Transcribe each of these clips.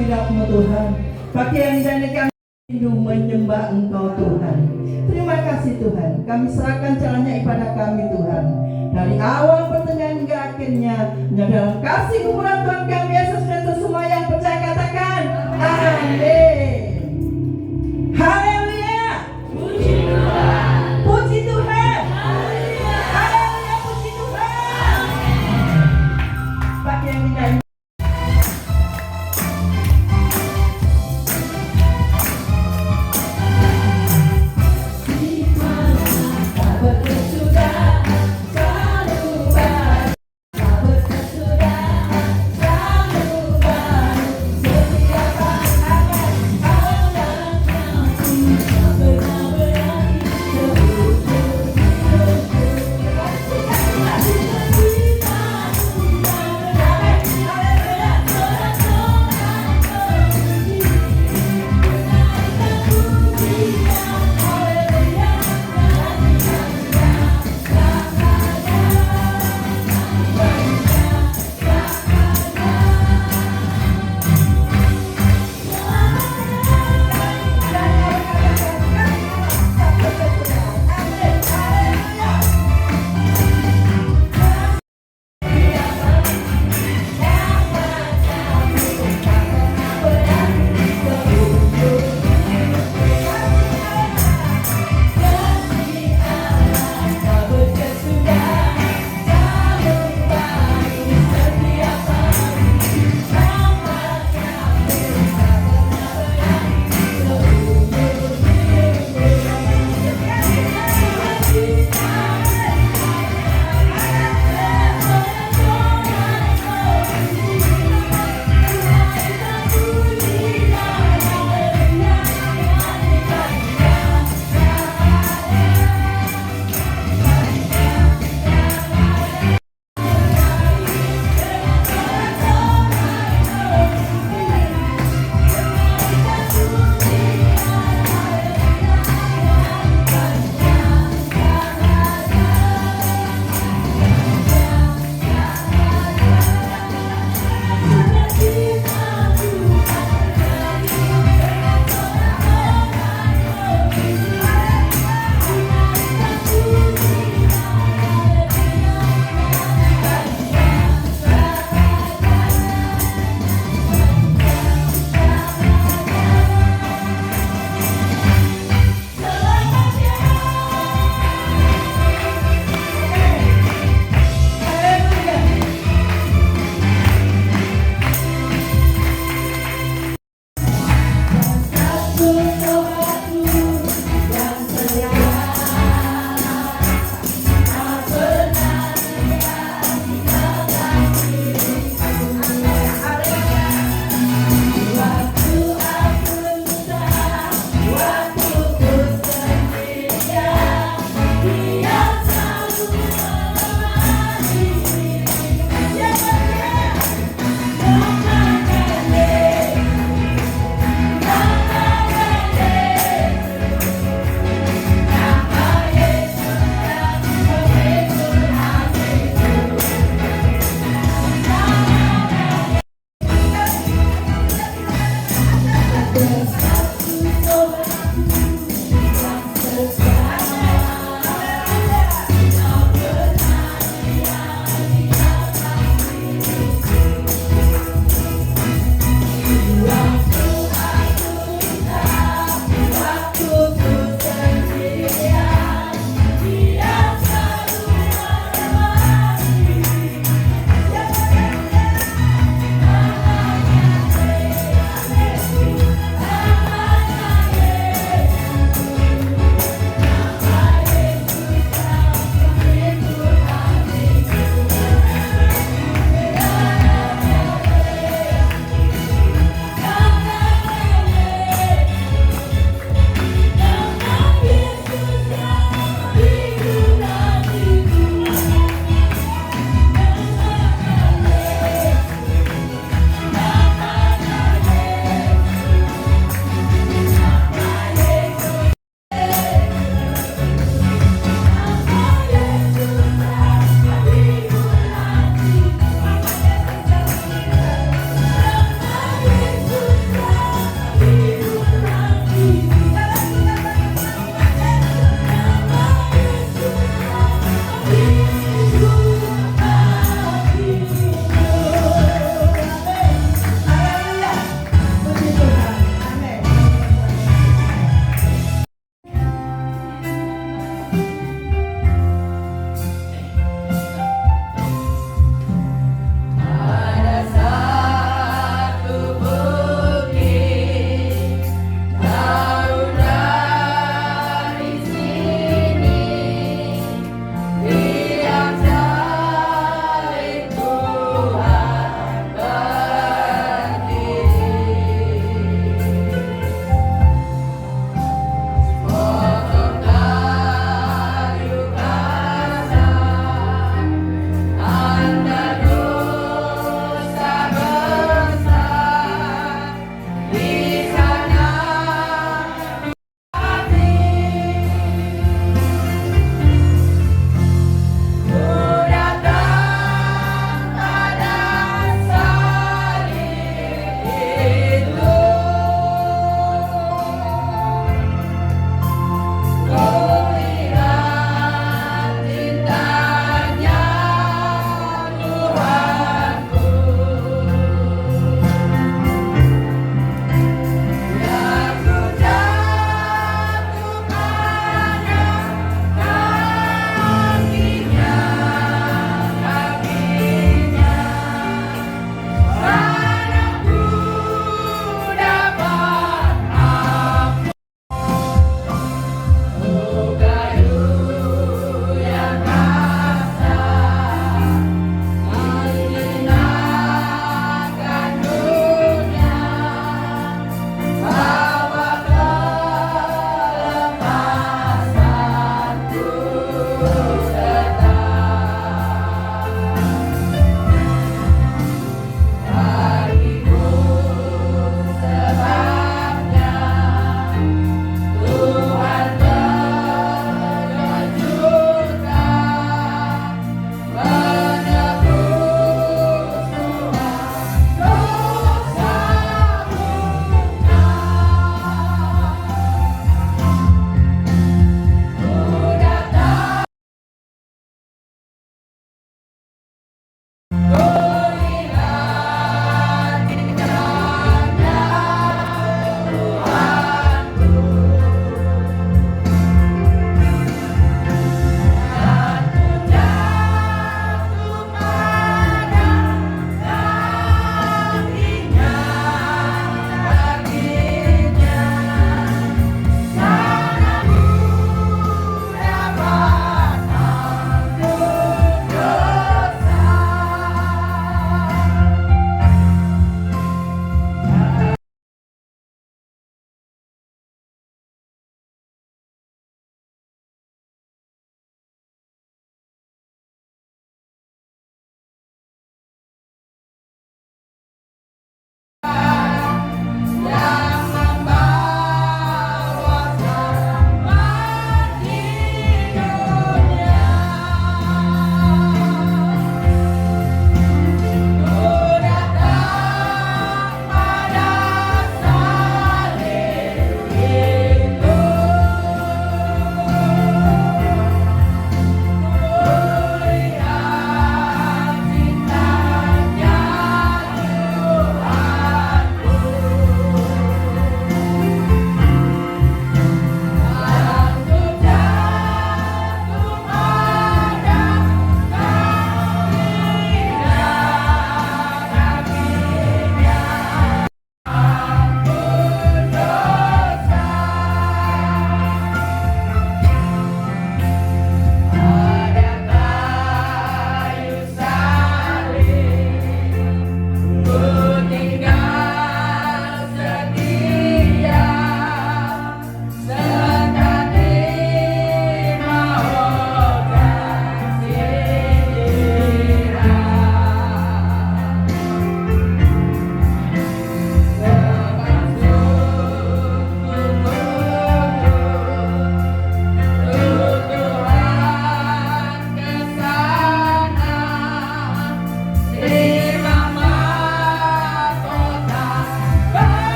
hadirat-Mu Tuhan. Bagi yang dan kami rindu menyembah Engkau Tuhan. Terima kasih Tuhan. Kami serahkan jalannya ibadah kami Tuhan. Dari awal pertengahan hingga akhirnya, dalam kasih kumpulan Tuhan kami Yesus Kristus, semua yang percaya katakan amin. Haleluya. Puji Tuhan. Puji Tuhan. Haleluya. Haleluya. Puji Tuhan. Bagi yang tidak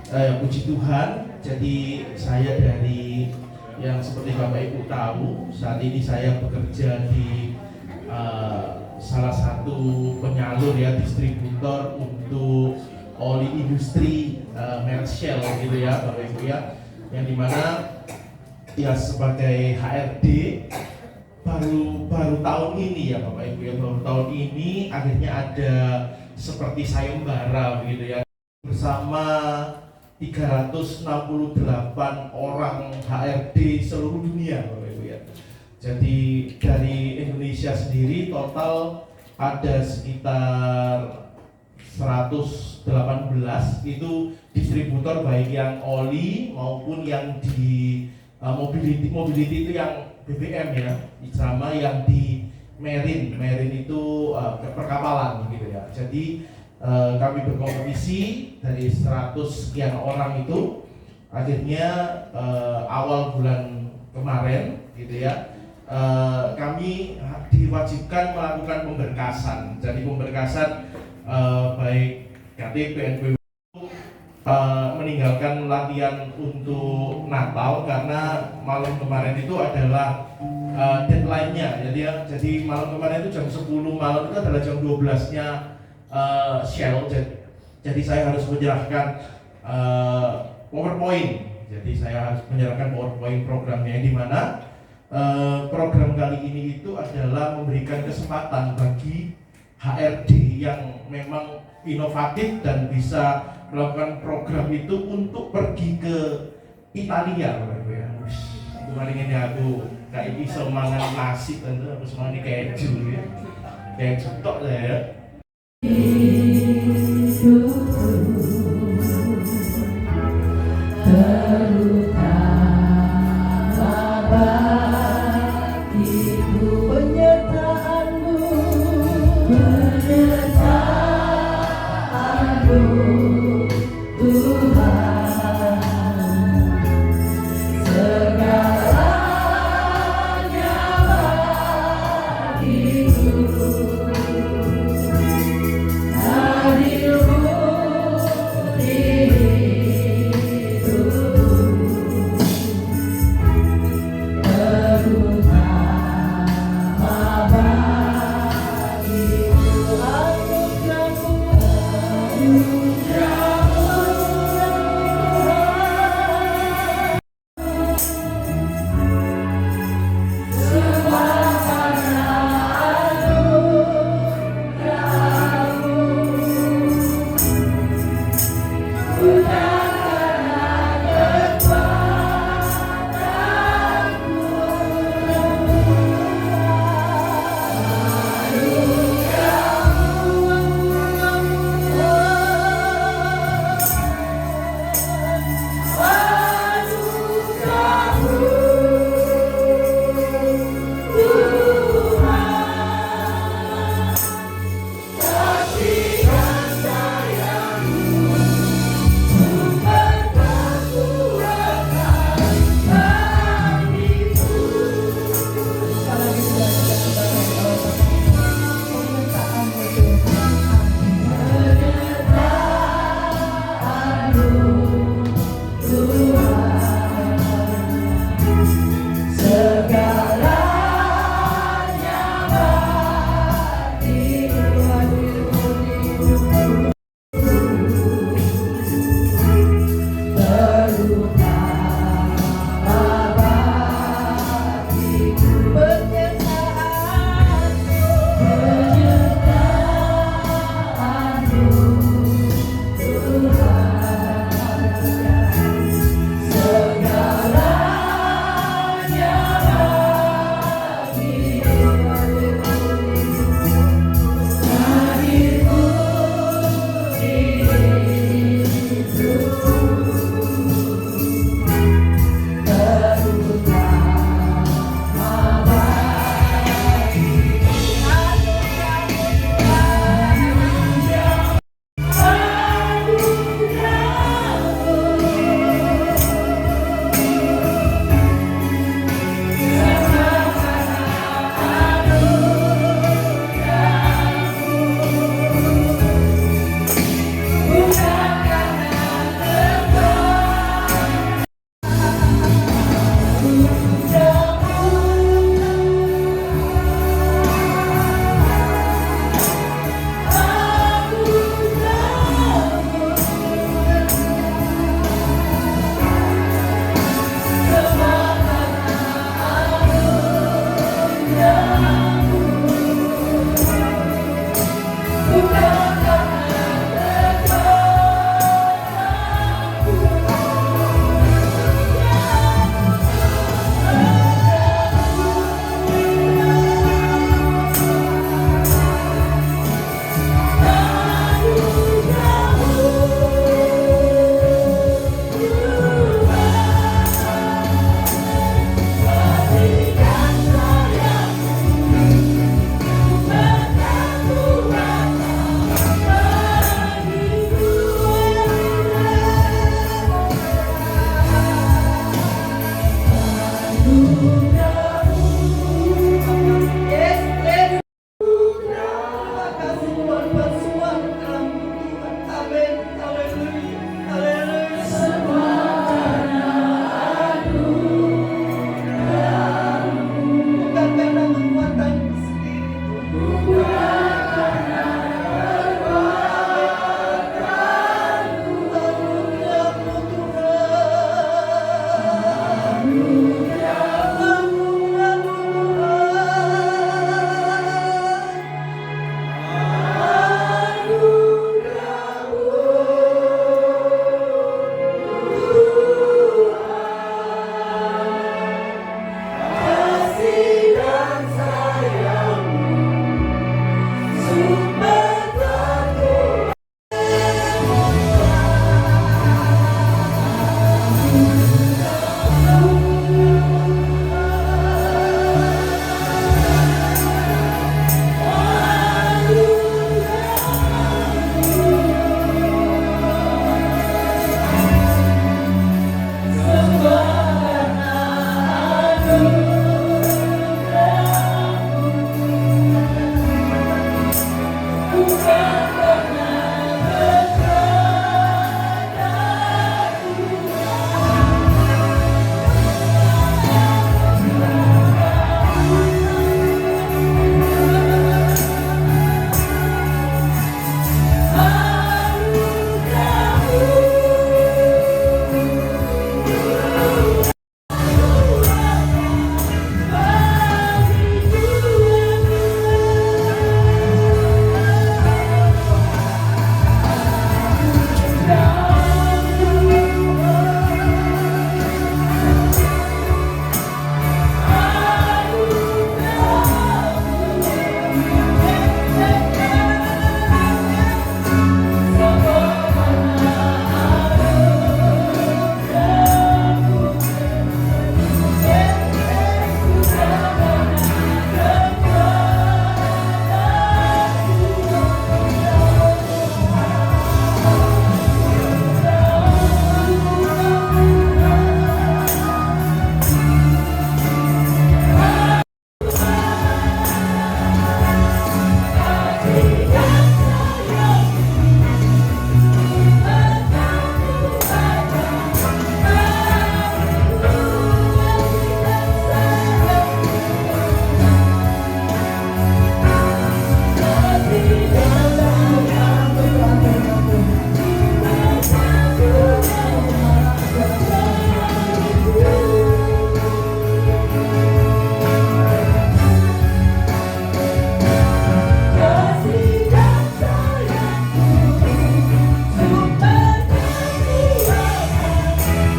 Puji Tuhan, jadi saya dari yang seperti Bapak Ibu tahu, saat ini saya bekerja di salah satu penyalur ya, distributor untuk oli industri merek Shell gitu ya Bapak Ibu ya, yang dimana ya sebagai HRD baru tahun ini ya Bapak Ibu ya, baru tahun ini akhirnya ada seperti sayembara begitu ya, bersama 368 orang HRD seluruh dunia Bapak Ibu ya. Jadi dari Indonesia sendiri total ada sekitar 118 itu distributor, baik yang oli maupun yang di mobility itu yang BBM ya, sama yang di marine itu perkapalan gitu ya. Jadi kami berkompetisi dari 100 sekian orang itu, akhirnya awal bulan kemarin gitu ya, kami diwajibkan melakukan pemberkasan. Jadi pemberkasan baik KTP, NPWP meninggalkan latihan untuk Natal karena malam kemarin itu adalah deadline-nya. Jadi malam kemarin itu jam 10 malam itu adalah jam 12-nya Shell, jadi saya harus menyerahkan PowerPoint. Jadi saya harus menyerahkan PowerPoint programnya, di mana program kali ini itu adalah memberikan kesempatan bagi HRD yang memang inovatif dan bisa melakukan program itu untuk pergi ke Italia, Bapak Ibu ya. Kemarin ini aku kayak bisa mangan nasi, tentu aku semuanya keju ya, keju tok ya.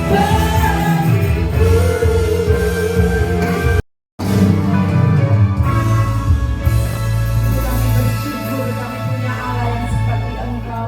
Kami bersyukur kami punya Allah yang seperti Engkau,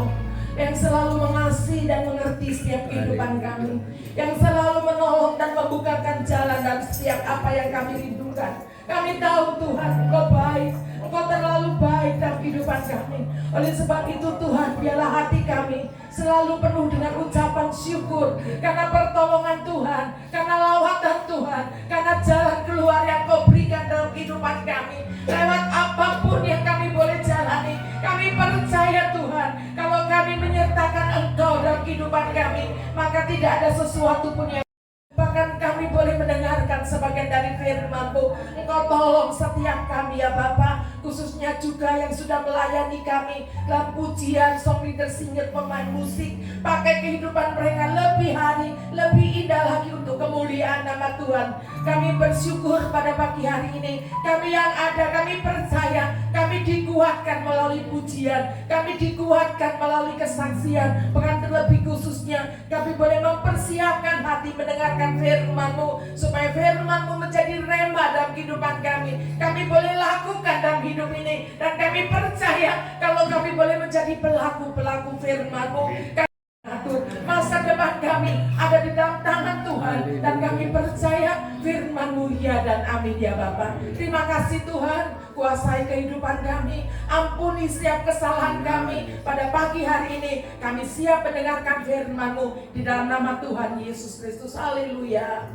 yang selalu mengasihi dan mengerti setiap kehidupan kami, yang selalu menolong dan membukakan jalan dan setiap apa yang kami rindukan. Kami tahu Tuhan, Engkau baik, Engkau terlalu baik dalam kehidupan kami. Oleh sebab itu Tuhan, biarlah hati kami selalu penuh dengan ucapan syukur karena pertolongan Tuhan, karena lawatan Tuhan, karena jalan keluar yang Kau berikan dalam kehidupan kami. Lewat apapun yang kami boleh jalani, kami percaya Tuhan, kalau kami menyertakan Engkau dalam kehidupan kami, maka tidak ada sesuatu pun yang bahkan kami boleh mendengarkan sebagian dari firman-Mu. Engkau tolong setiap kami ya Bapa, khususnya juga yang sudah melayani kami dalam pujian, song leader, singer, pemain musik. Pakai kehidupan mereka lebih hari, lebih indah lagi untuk kemuliaan nama Tuhan. Kami bersyukur pada pagi hari ini. Kami yang ada, kami percaya, kami dikuatkan melalui pujian, kami dikuatkan melalui kesaksian. Bahkan terlebih khususnya kami boleh mempersiapkan hati mendengarkan firman-Mu, supaya firman-Mu menjadi rema dalam kehidupan kami. Kami boleh lakukan dalam hidup ini, dan kami percaya kalau kami boleh menjadi pelaku-pelaku firman-Mu. Atur masa depan kami ada di dalam tangan Tuhan, dan kami percaya firman-Mu ya dan amin ya Bapa. Terima kasih Tuhan, kuasai kehidupan kami, ampuni setiap kesalahan kami. Pada pagi hari ini kami siap mendengarkan firman-Mu di dalam nama Tuhan Yesus Kristus. Haleluya.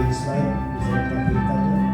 Slide bisa ditampilkan ya.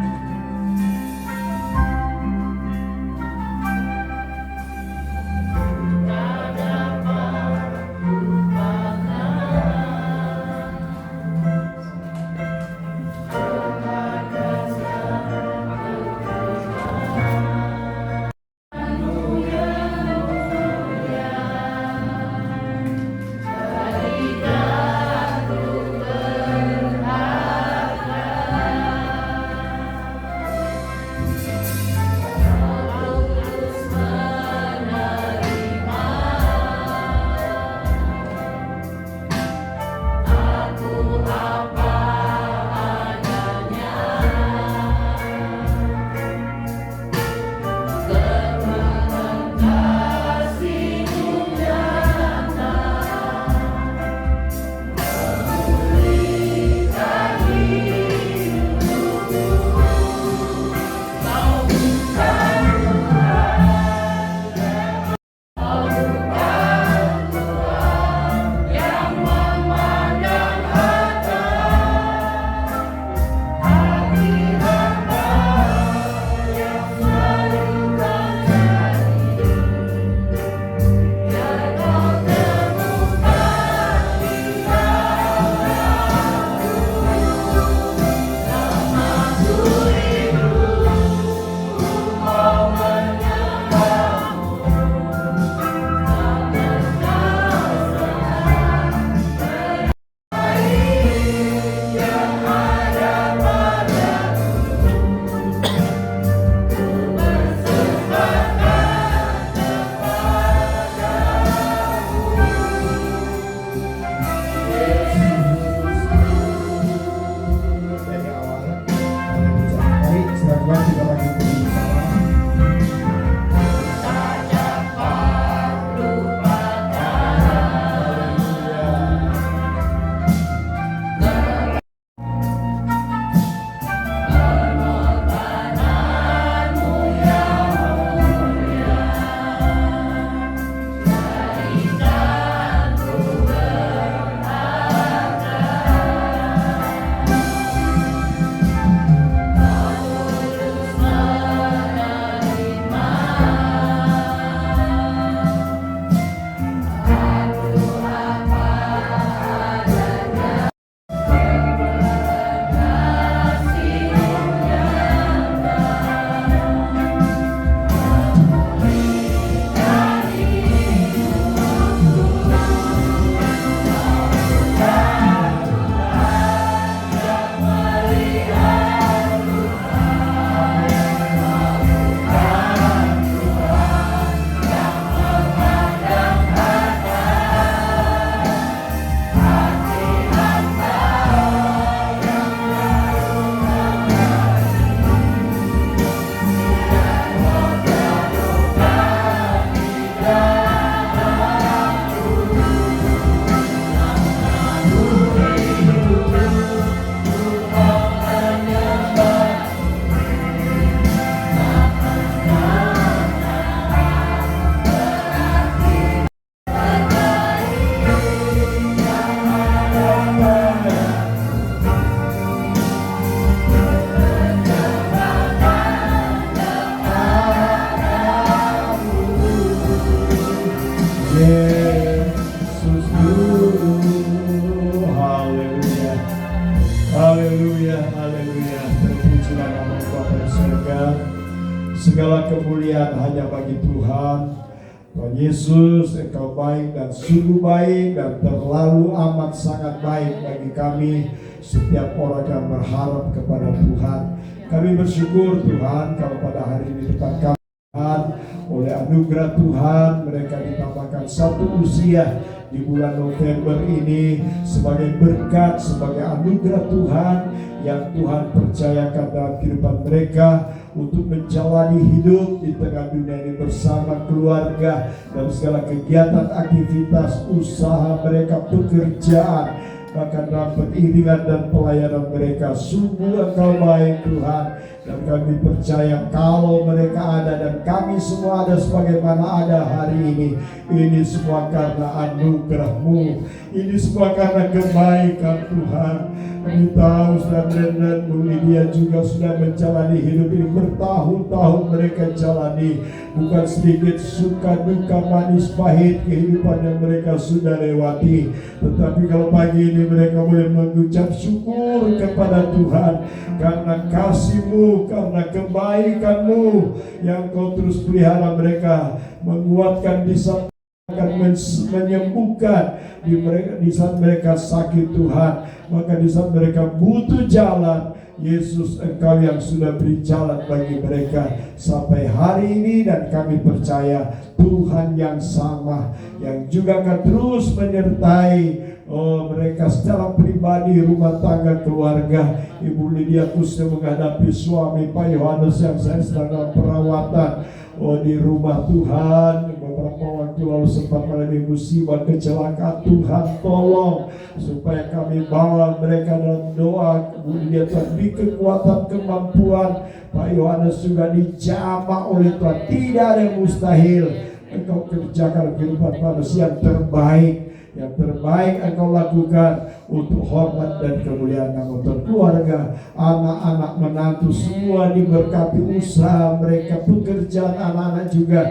Semua kemuliaan hanya bagi Tuhan. Tuhan Yesus, Engkau baik dan sungguh baik dan terlalu amat sangat baik bagi kami. Setiap orang yang berharap kepada Tuhan, kami bersyukur Tuhan kalau pada hari ini depan kami Tuhan, oleh anugerah Tuhan mereka ditambahkan satu usia di bulan November ini sebagai berkat, sebagai anugerah Tuhan yang Tuhan percayakan dalam kehidupan mereka untuk menjalani hidup di tengah dunia ini bersama keluarga dan segala kegiatan, aktivitas, usaha mereka, pekerjaan, bahkan dalam pengiringan dan pelayanan mereka. Sungguh Engkau baik Tuhan, dan kami percaya kalau mereka ada dan kami semua ada sebagaimana ada hari ini semua karena anugerah-Mu, ini semua karena kebaikan Tuhan. Kami tahu Saudara Brendan, Bu Lydia juga sudah menjalani hidup ini bertahun-tahun mereka jalani, bukan sedikit suka duka manis pahit kehidupan yang mereka sudah lewati. Tetapi kalau pagi ini mereka boleh mengucap syukur kepada Tuhan karena kasih-Mu, karena kebaikan-Mu yang Kau terus pelihara mereka, menguatkan di saat akan menyembuhkan di saat mereka sakit Tuhan, maka di saat mereka butuh jalan, Yesus Engkau yang sudah beri jalan bagi mereka sampai hari ini. Dan kami percaya Tuhan yang sama yang juga akan terus menyertai mereka secara pribadi, rumah tangga, keluarga. Ibu Lydia khususnya menghadapi suami Pak Yohanes yang saya sedang dalam perawatan di rumah Tuhan. Beberapa waktu lalu sempat mengalami musibah kecelakaan. Tuhan tolong supaya kami bawa mereka dalam doa. Kemudian Tuhan beri kekuatan, kemampuan. Pak Yohanes juga dijamah oleh Tuhan. Tidak ada yang mustahil. Engkau kerjakan kehidupan manusia yang terbaik. Yang terbaik Engkau lakukan untuk hormat dan kemuliaan nama Tuhan. Keluarga, anak-anak, menantu semua diberkati, usaha mereka, pekerjaan anak-anak juga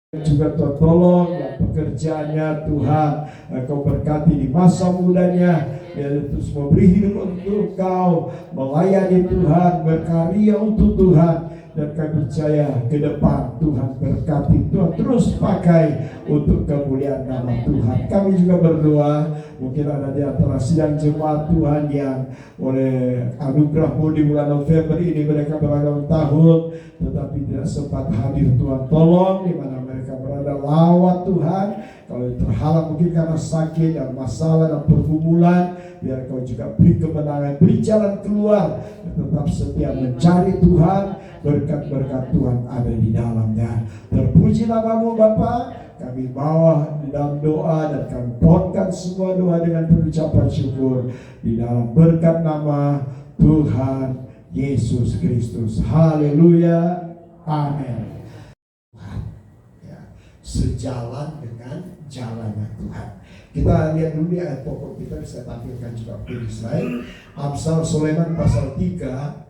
Tuhan tolong dan pekerjaannya Tuhan Engkau berkati di masa mudanya, biar terus memberi hidup untuk Engkau, melayani Tuhan, berkarya untuk Tuhan. Dan kami percaya ke depan Tuhan berkati, Tuhan terus pakai untuk kemuliaan nama Tuhan. Kami juga berdoa, mungkin ada di antara sidang jemaat Tuhan yang oleh anugerah-Mu di bulan November ini mereka berulang tahun tetapi tidak sempat hadir. Tuhan tolong di mana mereka berada, lawat Tuhan. Kalau terhalang mungkin karena sakit dan masalah dan pergumulan, biar Kau juga beri kemenangan, beri jalan keluar, tetap setia mencari Tuhan. Berkat-berkat Tuhan ada di dalamnya. Terpuji nama-Mu Bapa. Kami bawa di dalam doa dan kami pohonkan semua doa dengan pengucapan syukur di dalam berkat nama Tuhan Yesus Kristus. Haleluya. Amin. Sejalan dengan jalannya Tuhan. Kita lihat dulu di ayat pokok kita, bisa tampilkan juga di slide. Amsal Sulaiman pasal 3.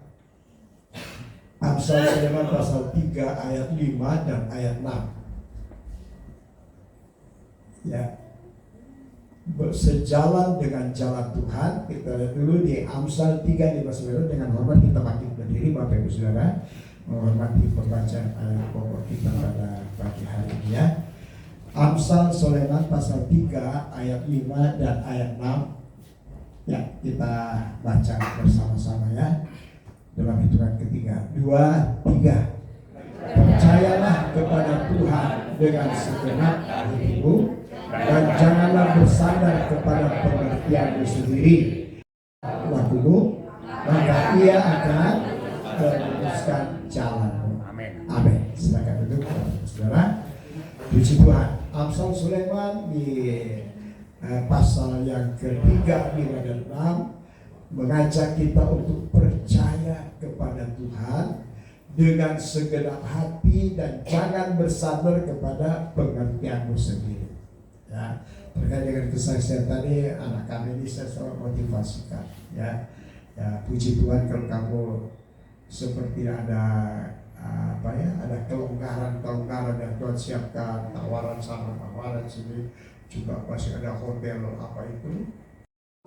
Amsal Sulaiman pasal 3 ayat 5 dan ayat 6. Ya. Sejalan dengan jalan Tuhan. Kita lihat dulu di Amsal 3 5 9. Dengan hormat kita bangkit berdiri Bapak Ibu Saudara, menghormati pembacaan ayat pokok kita pada pagi hari ini ya. Amsal Sulaiman pasal 3 ayat 5 dan ayat 6. Ya, kita baca bersama-sama ya. Dalam hitungan ketiga, 2, 3. Percayalah kepada Tuhan dengan segenap hatimu dan janganlah bersandar kepada pengertianmu sendiri. Lakumu, maka Ia akan meluruskan jalanmu. Amin. Silakan duduk, saudara. Puji Tuhan. Amsal Sulaiman di pasal yang ketiga 5 dan 6 mengajak kita untuk percaya kepada Tuhan dengan segenap hati dan jangan bersandar kepada pengertianmu sendiri. Ya, terkait dengan kesaksian tadi anak kami ini saya selalu motivasikan. Ya, puji Tuhan kalau kamu seperti ada ada kelonggaran yang Tuhan siapkan, tawaran sana, tawaran sini, juga masih ada hotel apa itu.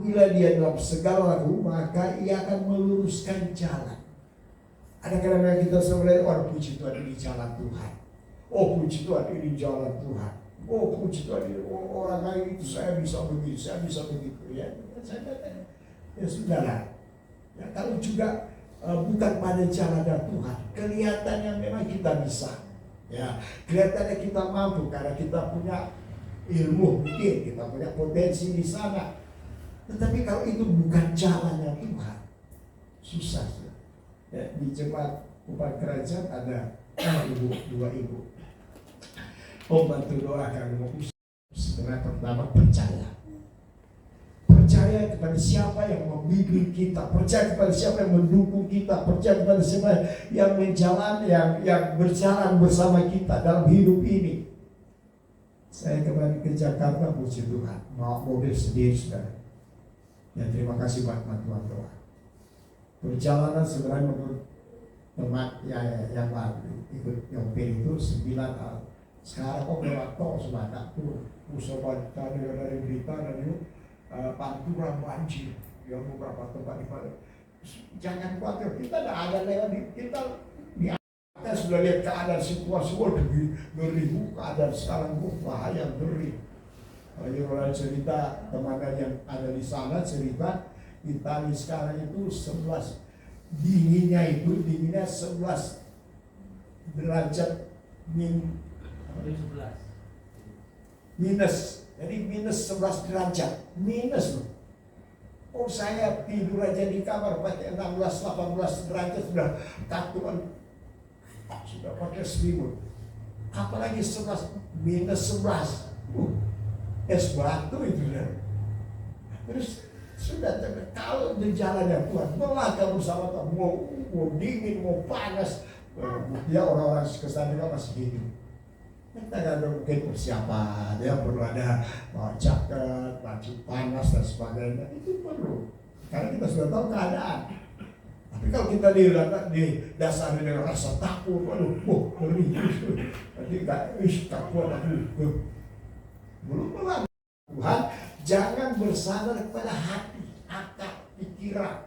Bila dia dalam segala laku, maka Ia akan meluruskan jalan. Ada kadang-kadang kita sebenarnya orang puji Tuhan ini jalan Tuhan. Oh puji Tuhan ini jalan Tuhan. Oh puji Tuhan ini orang lain itu saya bisa begitu, saya bisa begitu. Ya, saya katakan ya sudahlah. Ya, kalau juga bukan pada jalan Tuhan, kelihatannya memang kita bisa. Ya, kelihatannya kita mampu karena kita punya ilmu mungkin, kita punya potensi di sana. Tetapi kalau itu bukan jalannya Tuhan, susah. Ya, di jemaat Upah Kerajaan ada dua ibu. Bantu doakan sebenarnya pertama percaya. Percaya kepada siapa yang membimbing kita, percaya kepada siapa yang mendukung kita, percaya kepada siapa yang menjalan, yang berjalan bersama kita dalam hidup ini. Saya kembali ke Jakarta, puji Tuhan, bawa mobil sendiri saudara. Ya terima kasih buat bantuan doa. Perjalanan sebenarnya menurut teman yang baru ikut nyopir itu 9 tahun. Sekarang kok lewat tol sebanyak tuh Pusoban tadi dari berita dan itu Pantura banjir ya beberapa tempat di Padang. Jangan khawatir, kita tidak ada lewat kita di atas sudah lihat keadaan situasi ngeri, keadaan sekarang bahaya ngeri. Lagi orang cerita teman yang ada di sana cerita Itali sekarang itu 11 dinginnya 11 derajat minus, jadi minus 11 derajat minus loh. Oh saya tidur aja di kamar pakai 16-18 derajat sudah takut, sudah pakai selimut, apalagi 11 minus 11 es batu itu ya. Terus sudah kalau di jalannya Tuhan melangkah bersama Tuhan, mau dingin mau panas, ya orang-orang kesana juga masih hidup. Kita nggak ada mungkin persiapan, ya perlu ada jaket, baju panas dan sebagainya, itu perlu karena kita sudah tahu keadaan. Tapi kalau kita didasari dengan rasa takut, ngeri, nanti nggak takut aku belum pulang. Tuhan jangan bersandar kepada hati, akal, pikiran.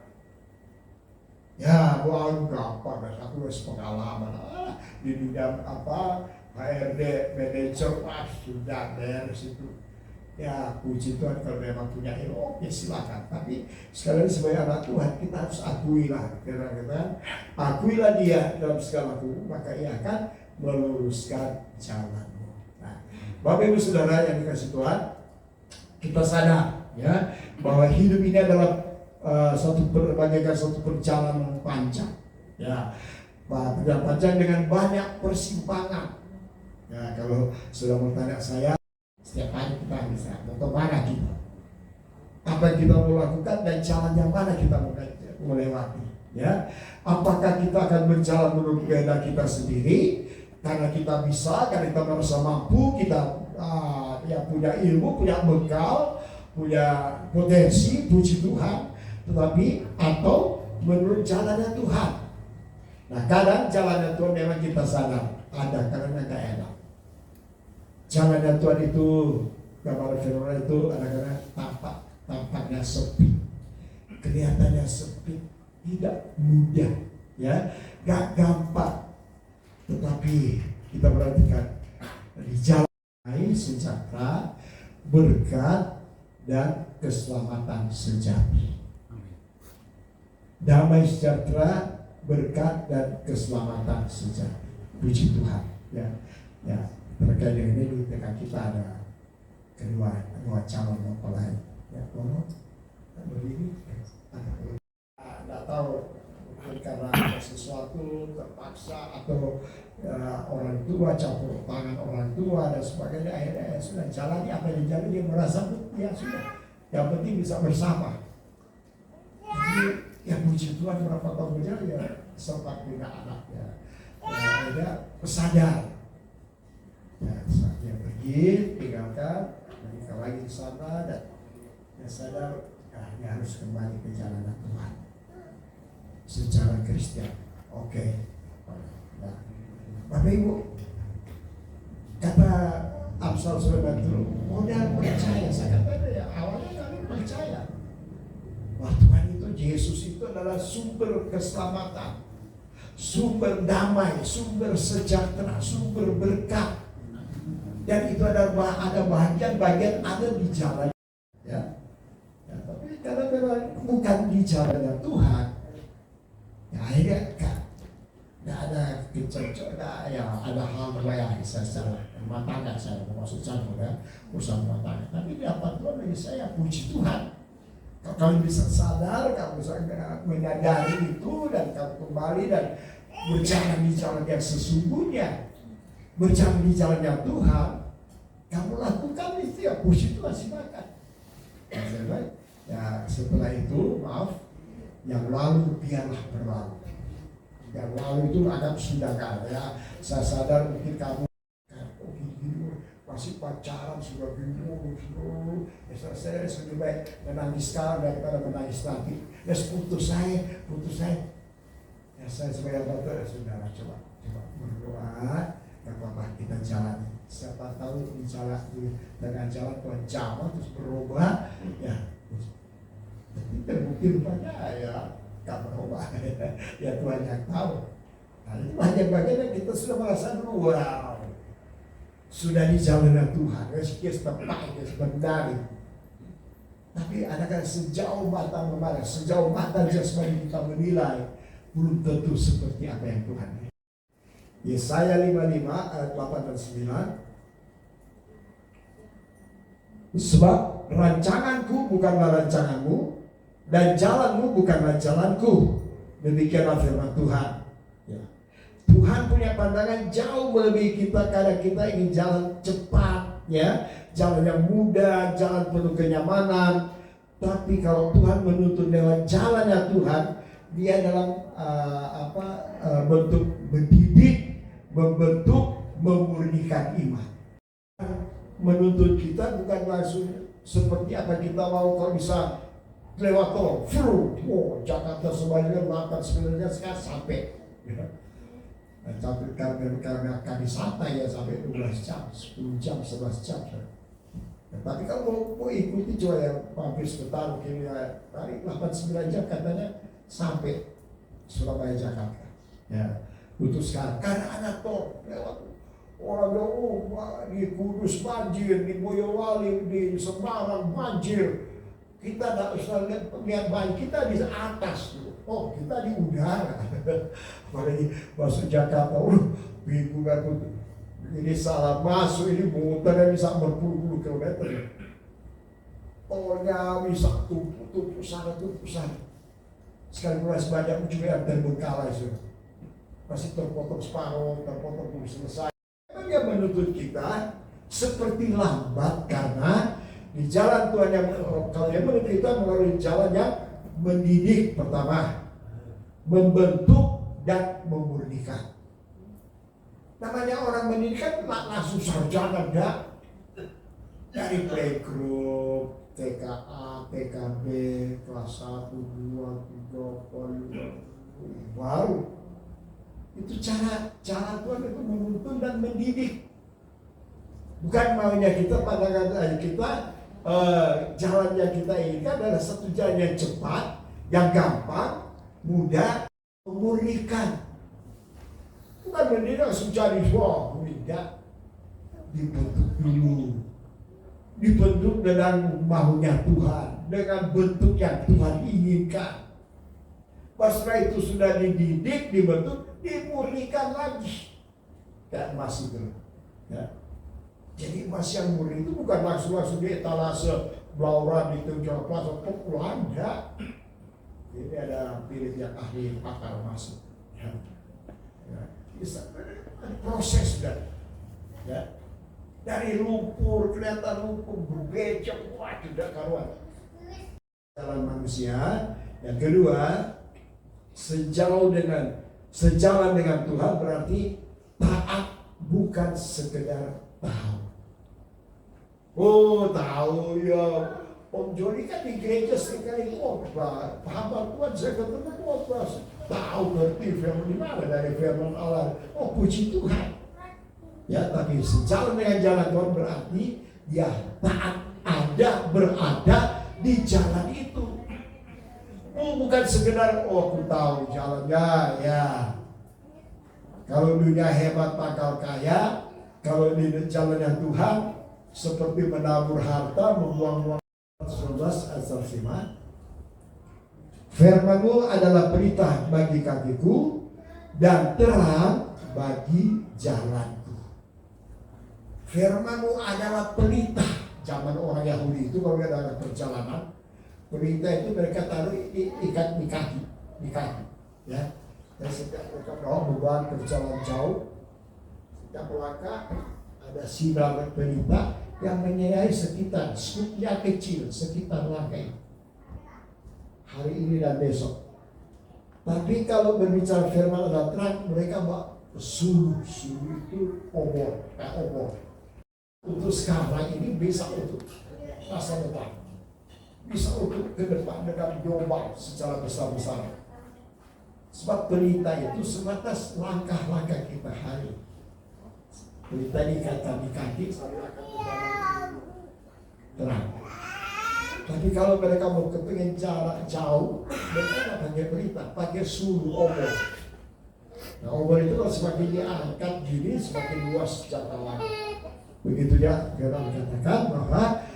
Ya, wah enggak apa, aku harus pengalaman di dunia HRD, manajer, sudah beres itu. Ya, puji Tuhan kalau memang punya ilmu, oke silakan. Tapi sekali lagi sebagai anak Tuhan kita harus akuilah, akuilah dia dalam segala hukum, maka ia akan meluruskan jalanmu. Nah, Bapak Ibu Saudara yang dikasih Tuhan, kita sadar ya bahwa hidup ini adalah bagaikan satu perjalanan panjang ya, perjalanan panjang dengan banyak persimpangan ya. Kalau sudah bertanya saya setiap hari kita bisa mau kemana kita, apa yang kita mau lakukan dan jalan yang mana kita mau melewati ya. Apakah kita akan berjalan menurut kehendak kita sendiri karena kita bisa, karena kita merasa mampu, kita ya punya ilmu, punya bekal, punya potensi, puji Tuhan, tetapi atau menurut jalannya Tuhan. Nah kadang jalannya Tuhan memang kita sadar ada karena gak enak. Jalannya Tuhan itu gambar firman itu kadang-kadang tampaknya sepi, kelihatannya sepi, tidak mudah ya, gak gampang. Tetapi kita perhatikan di jalan sejahtera, berkat dan keselamatan sejati. Damai sejahtera, berkat dan keselamatan sejati. Puji Tuhan. Ya, ya. Terkait dengan ini di TK kita ada kedua calon mempelai. Ya, tolong berdiri. Tidak tahu karena ada sesuatu terpaksa atau orang tua campur tangan orang tua dan sebagainya, akhirnya sudah jalani apa yang dijalani, dia merasa ya sudah, yang penting bisa bersama. Jadi ya puji Tuhan berapa tahun berjalan ya sempat punya anak ya, akhirnya sadar ya saat dia pergi tinggalkan menikah lagi di sana dan dia sadar ya dia harus kembali ke jalan Tuhan secara Kristen. Oke. Nah, Bapak Ibu, kata Amsal Saudara dulu, modal percaya. Saya kata ya awalnya kami percaya bahwa Tuhan itu, Yesus itu adalah sumber keselamatan, sumber damai, sumber sejahtera, sumber berkat. Dan itu ada bagian-bagian ada di jalan, ya. Ya, tapi karena memang bukan di jalannya Tuhan, ya akhirnya nggak ada kecocokan, ya ada hal yang secara rumah tangga saya maksud saya urusan rumah tangga. Tapi di apa Tuhan bagi saya, puji Tuhan. Kalau kamu bisa sadar, kamu bisa menyadari itu dan kamu kembali dan berjalan di jalan yang sesungguhnya, berjalan di jalan yang Tuhan, kamu lakukan itu ya, puji Tuhan, silakan. Ya setelah itu maaf, yang lalu biarlah berlalu. Yang lalu itu anggap sudah kan ya. Saya sadar mungkin kamu masih pacaran sudah bingung, ya saya lebih baik menangis sekarang daripada menangis nanti. Ya putus saya. Ya saya sebagai dokter, saudara coba berdoa, gak apa-apa kita jalan. Siapa tahu dengan jalan Tuhan jamah terus berubah, ya. Tapi terbukti rupanya ya gak berubah. Ya Tuhan yang tahu. Nah itu bagian-bagian yang kita sudah merasa wow, sudah di jalan Tuhan, benar. Tapi adakah sejauh mata memandang, sejauh mata jasmani kita menilai, belum tentu seperti apa yang Tuhan. Yesaya 55 ayat 8 dan 9. Sebab rancanganku bukanlah rancanganmu, dan jalanmu bukanlah jalanku. Demikianlah firman Tuhan. Ya. Tuhan punya pandangan jauh melebihi kita. Kadang kita ingin jalan cepat, ya, jalan yang mudah, jalan penuh kenyamanan. Tapi kalau Tuhan menuntun lewat jalannya Tuhan, dia dalam bentuk mendidik, membentuk, memurnikan iman. Menuntut kita bukan langsung seperti apa kita mau. Kalau bisa lewat tol, Jakarta sebanyak 8-9 jam sekarang sampai. Ya. Sampai karena kami santai ya sampai 12 jam, 10 jam, 11 jam. Ya, tapi kalau mau ikuti coba yang hampir sebentar mungkin ya, tadi 8-9 jam katanya sampai Surabaya Jakarta. Ya, putuskan karena ada tol lewat. Orang di Kudus banjir, di Boyolali, di Semarang banjir. Kita tidak usah lihat banjir, kita di atas. Oh, kita di udara. Apalagi masuk Jakarta, bingung aku. Ini salah masuk, ini muternya bisa berpuluh-puluh kilometer. Tolnya bisa tumpuk sana. Sekali mulai sebanyak juga yang terbengkalai sudah. Masih terpotong separuh, terpotong belum selesai. Dia menuntut kita seperti lambat karena di jalan Tuhan yang kalau dia menuntut kita melalui jalan yang mendidik pertama, membentuk dan memurnikan. Namanya orang mendidik kan langsung sarjana enggak, dari playgroup, TKA, TKB, kelas 1, 2, 3, 4, baru. Itu cara Tuhan itu menuntun dan mendidik. Bukan maunya kita, pandangan kita, jalan yang kita inginkan adalah satu jalan yang cepat, yang gampang, mudah, memurnikan. Bukan mendidik langsung cari tidak. Dibentuk dulu. Dibentuk dengan maunya Tuhan, dengan bentuk yang Tuhan inginkan. Setelah itu sudah dididik, dibentuk, dimurnikan lagi. Dan masih belum. Ya. Jadi emas yang murni itu bukan langsung di etalase blauran di Tunjol Plaza Popular, enggak. Ini ada pilih yang ahli pakar emas. Ya. Ya. Bisa proses dan ya. Dari lumpur kelihatan lumpur berbecok, wah tidak karuan. Jalan manusia. Yang kedua, sejalan dengan Tuhan berarti taat bukan sekedar tahu. Oh tahu ya, Om Joni kan di gereja sekali khotbah, hamba Tuhan saya ketemu khotbah, tahu ngerti firman di mana dari firman Allah. Oh puji Tuhan. Ya tapi sejalan dengan jalan Tuhan berarti dia taat berada di jalan itu. Oh bukan sekedar aku tahu jalannya ya. Kalau dunia hebat bakal kaya, kalau di jalannya Tuhan seperti menabur harta, membuang-buang. 11 ayat 5. Firman-Mu adalah pelita bagi kakiku dan terang bagi jalanku. Firman-Mu adalah pelita. Zaman orang Yahudi itu kalau ada perjalanan, pelita itu mereka taruh ikat di kaki, ya. Dan setiap mereka beban berjalan jauh, setiap langkah ada sinar pelita yang menyinari sekitar skupnya kecil, sekitar langkah itu. Hari ini dan besok. Tapi kalau berbicara firman adalah terang, mereka bawa suluh itu obor. Untuk sekarang ini bisa untuk masa depan, bisa untuk ke depan dengan global secara besar-besaran. Sebab pelita itu sebatas langkah-langkah kita hari. Pelita diikatkan di kaki, sambil akan terang. Tapi kalau mereka mau kepingin jarak jauh, mereka tidak pakai pelita, pakai suluh obor. Nah, obor itu kalau semakin diangkat gini, semakin luas jangkauan. Begitu ya, firman katakan bahwa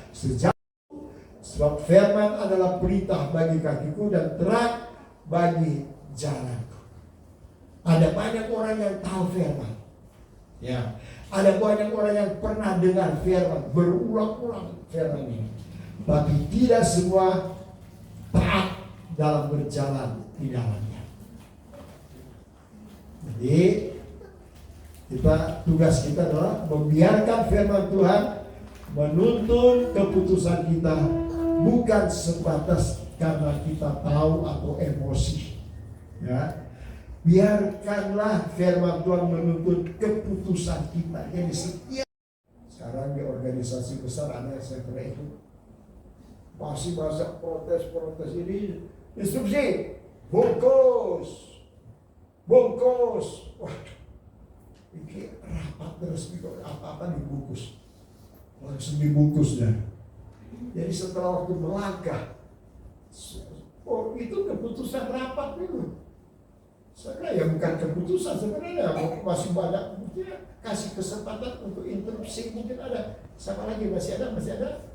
sebab firman adalah pelita bagi kakiku dan terang bagi jalanku. Ada banyak orang yang tahu firman. Ya, ada banyak orang yang pernah dengar firman, berulang-ulang firman ini. Tapi tidak semua taat dalam berjalan di dalamnya. Jadi tugas kita adalah membiarkan firman Tuhan menuntun keputusan kita, bukan sebatas karena kita tahu atau emosi. Ya, biarkanlah firman Tuhan menuntun keputusan kita. Jadi setiap sekarang di organisasi besar ada yang saya pernah ikut, masih banyak protes ini, instruksi bungkus. Waduh, ini rapat terus, apa-apa dibungkus, langsung dibungkus dah. Jadi setelah waktu melangkah, itu keputusan rapat dulu. Sebenarnya ya bukan keputusan, sebenarnya masih banyak, mungkin kasih kesempatan untuk interupsi, mungkin ada, siapa lagi masih ada.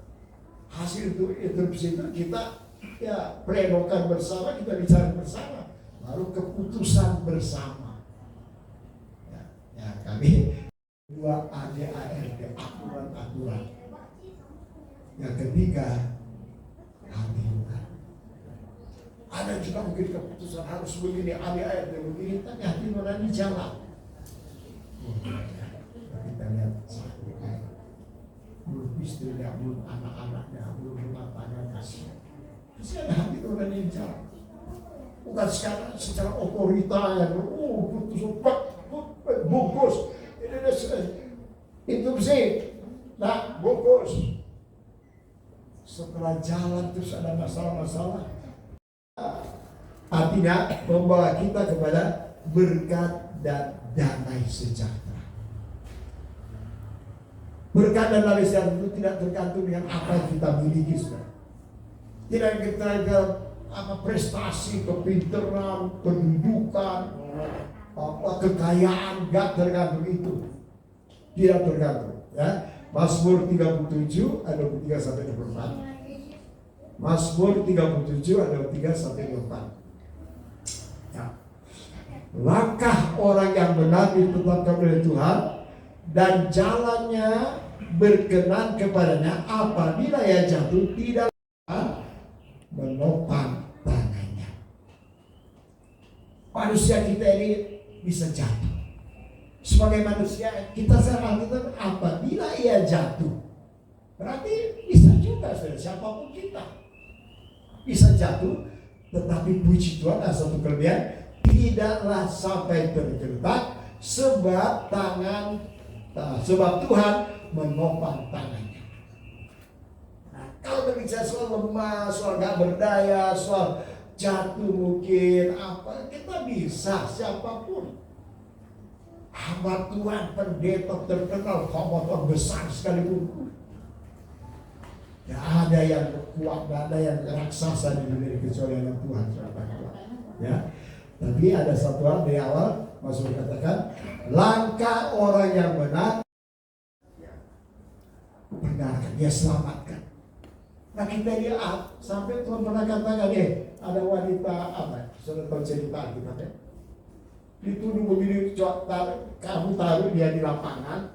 Hasil itu interupsi itu kita ya plenokan bersama, kita bicara bersama, lalu keputusan bersama. Ya kami 2 ADART, aturan-aturan. Yang ketiga, kebingungan. Ada juga mungkin keputusan harus begini, ADART begini, tapi hati nurani jalan. Kita lihat belum istrinya, belum anak-anaknya, belum rumah tangga kasih. Masih ada hati nurani yang jalan. Bukan secara otoriter, bungkus, itu sih, nah bungkus. Setelah jalan terus ada masalah-masalah. Artinya membawa kita kepada berkat dan damai sejahtera. Berkat dan damai sejahtera itu tidak tergantung dengan apa yang kita miliki, saudara. Tidak tergantung prestasi, kepintaran, pendudukan, kekayaan, gak tergantung itu. Tidak tergantung, ya. Mazmur 37 ayat 23 sampai 24. Mazmur 37 ayat 23 sampai 24. Ya. Langkah orang yang benar ditetapkan oleh Tuhan dan jalannya berkenan kepadanya, apabila ia jatuh tidak menopang tangannya. Manusia kita ini bisa jatuh. Sebagai manusia kita sekarang kita apabila ia jatuh, berarti bisa juga siapapun kita bisa jatuh, tetapi puji Tuhan ada satu kelebihan, tidaklah sampai tergeletak sebab Tuhan menopang tangannya. Nah, kalau berbicara soal lemah, soal gak berdaya, soal jatuh mungkin apa, kita bisa siapapun. Hamba Tuhan, pendeta terkenal, komotor besar sekalipun, ya ada yang kuat, ada yang raksasa di dunia kecuali yang Tuhan. Ya, tapi ada satu hal di awal, Mazmur katakan, langkah orang yang benar benarkan, dia selamatkan. Nah kita lihat sampai Tuhan pernah katakan ada wanita apa? Sudah tahu cerita kita ya? Dituduh begini, kamu taruh dia di lapangan,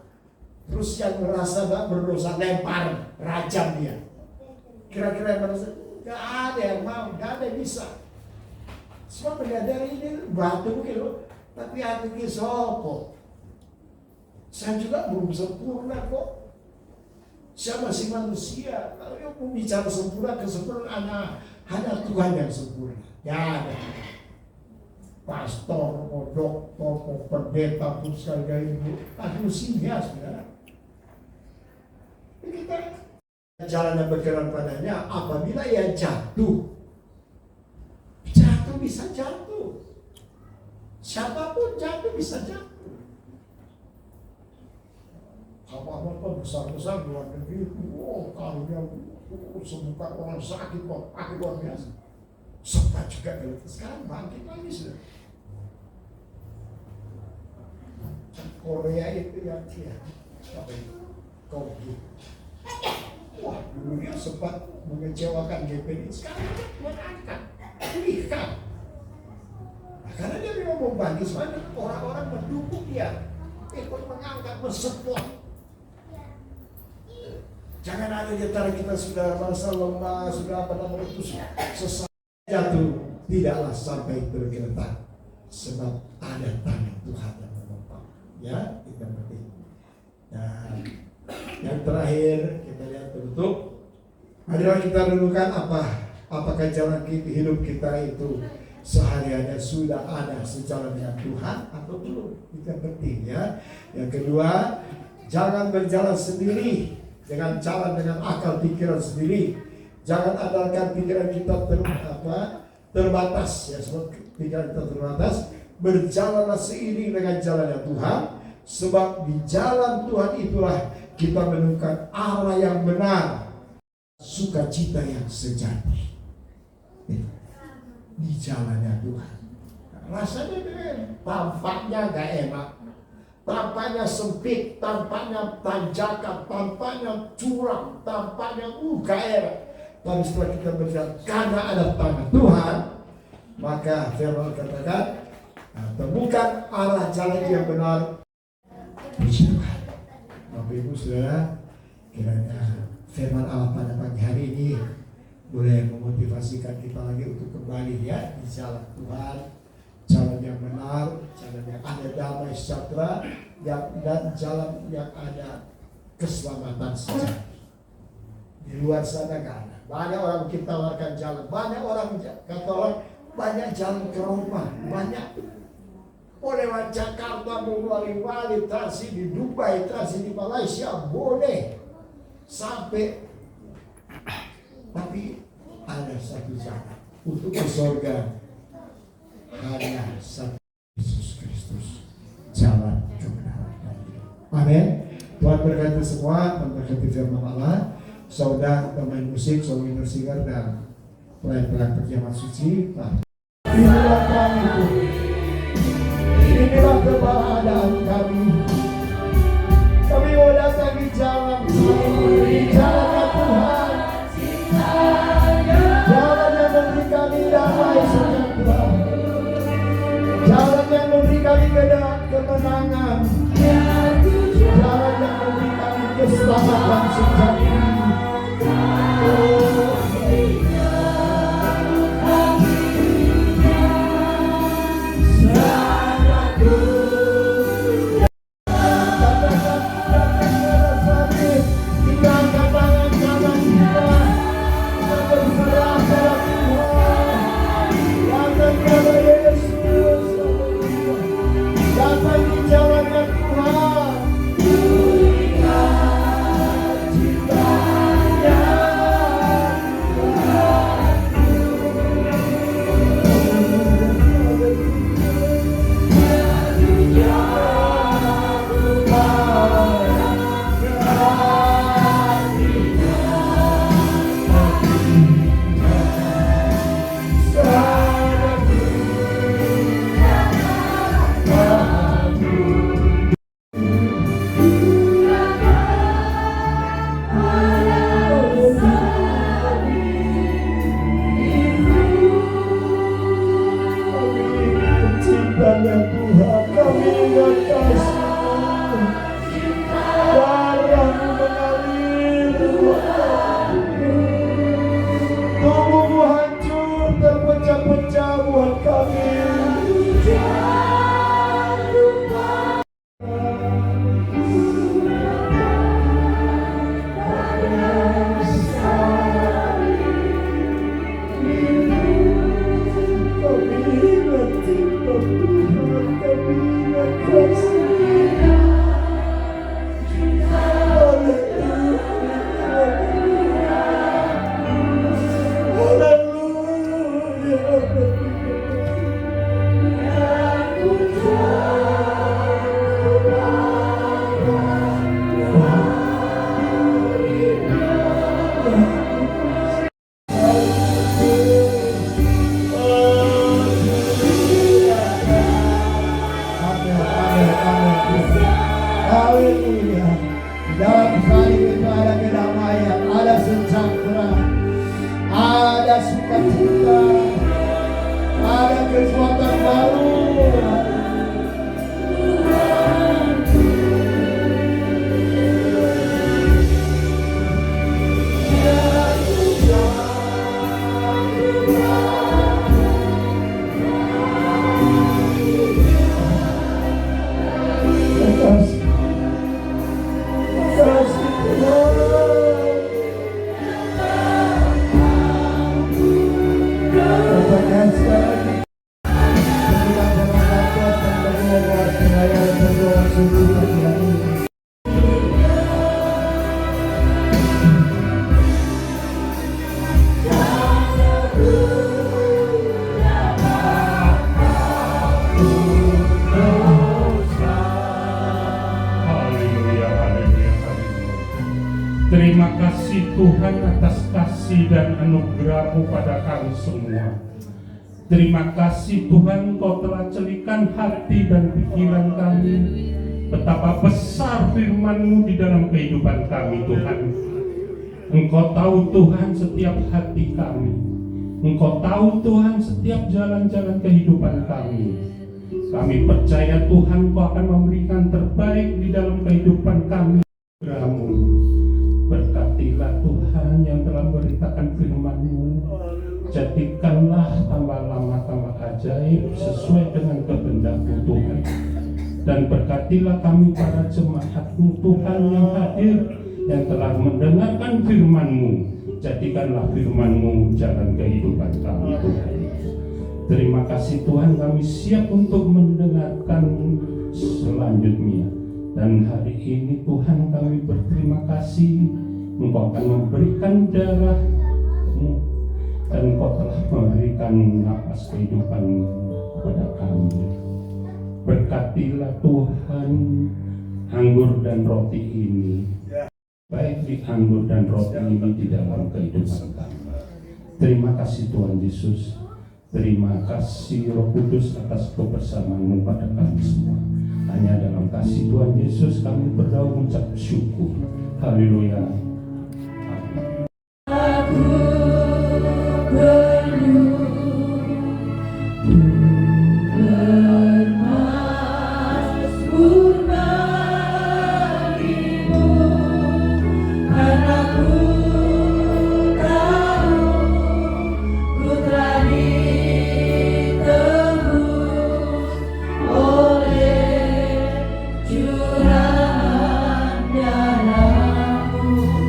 terus yang merasa gak berdosa lempar, rajam dia. Kira-kira yang merasa gak ada yang mau, gak ada yang bisa. Semua menyadari ini batu gitu, tapi hati sopo. Saya juga belum sempurna kok. Saya masih manusia. Kalau yang mau bicara sempurna, kesempurnaan hanya Tuhan yang sempurna. Ya ada. Pastor, mau dokter, mau pendeta pun sekali ini manusia sebenarnya. Kita jalan yang berkenan padanya apabila ia jatuh. Jatuh bisa jatuh. Siapapun jatuh bisa jatuh. Apa-apa besar-besar luar negeri, karunia sembuhkan orang sakit kok, luar biasa. Sempat juga sekarang bangkit lagi sudah. Korea itu yang apa itu? Kogi. Wah, dulu dia sempat mengecewakan GPD, sekarang dia mengangkat, berikan. Nah, karena dia memang membagi, sebenarnya orang-orang mendukung dia, ikut mengangkat, mensupport. Jangan ada di antara kita sudah merasa lemah, sudah pada itu sesat jatuh, tidaklah sampai tergeletak, sebab ada tangan Tuhan yang menopang. Ya, itu yang penting. Nah, yang terakhir kita lihat penutup. Marilah kita renungkan apakah jalan hidup kita itu sehari-hari sudah ada sejalan dengan Tuhan atau belum. Itu yang penting ya. Yang kedua, jangan berjalan sendiri dengan jalan dengan akal pikiran sendiri. Jangan andalkan pikiran kita terbatas ya, sebab pikiran kita terbatas. Berjalanlah seiring dengan jalannya Tuhan, sebab di jalan Tuhan itulah kita menemukan arah yang benar, sukacita yang sejati. Di jalannya Tuhan. Rasanya tampaknya gak enak, tampaknya sempit, tampaknya tanjakan, tampaknya curam, tampaknya gak enak. Tapi setelah kita berjalan karena ada tangan Tuhan, maka firman katakan, temukan arah jalan yang benar. Puji Tuhan. Bapak Ibu Saudara, kiranya firman Allah pada pagi hari ini boleh memotivasikan kita lagi untuk kembali ya di jalan Tuhan, jalan yang benar, jalan yang ada damai sejahtera, dan jalan yang ada keselamatan sejati. Di luar sana gak ada. Banyak orang kita tawarkan jalan, banyak orang kata orang banyak jalan ke Roma, banyak. Mau lewat Jakarta, mau melalui Bali, transit di Dubai, transit di Malaysia, boleh sampai. Tapi ada satu jalan untuk ke surga, hanya satu, Yesus Kristus, jalan kebenaran dan hidup. Amin. Tuhan berkati semua, memberkati firman Allah. Saudara pemain musik, saudara singer dan pelayan-pelayan perjamuan suci. Inilah kami, inilah keberadaan kami. Kami mau datang di jalan Tuhan. Jalan yang memberi kami damai sejahtera, jalan yang memberi kami kemenangan, jalan yang memberi kami keselamatan sejati. Datang di jalannya Tuhan. setiap hari itu ada kedamaian, ada sejahtera, ada sukacita, ada kekuatan baru. Haleluya, haleluya, haleluya. Terima kasih Tuhan atas kasih dan anugerah-Mu pada kami semua. Terima kasih Tuhan, Kau telah celikan hati dan pikiran kami. Betapa besar firman-Mu di dalam kehidupan kami Tuhan. Engkau tahu Tuhan setiap hati kami. Engkau tahu Tuhan setiap jalan-jalan kehidupan kami. Kami percaya Tuhan Kau akan memberikan terbaik di dalam kehidupan kami. Berkatilah Tuhan yang telah memberitakan firman-Mu. Jadikanlah tambah lama tambah ajaib sesuai dengan kehendak-Mu Tuhan. Dan berkatilah kami para jemaat-Mu Tuhan yang hadir, yang telah mendengarkan firman-Mu. Jadikanlah firman-Mu jalan kehidupan kami Tuhan. Terima kasih Tuhan, kami siap untuk mendengarkan selanjutnya. Dan hari ini Tuhan kami berterima kasih, Engkau akan memberikan darah-Mu dan Engkau telah memberikan napas kehidupan kepada kami. Berkatilah Tuhan anggur dan roti ini, baik di anggur dan roti ini di dalam kehidupan kami. Terima kasih Tuhan Yesus. Terima kasih Roh Kudus atas kebersamaan-Mu pada kami semua. Hanya dalam kasih Tuhan Yesus kami berdoa mengucap syukur. Haleluya. Curahan darah-Mu.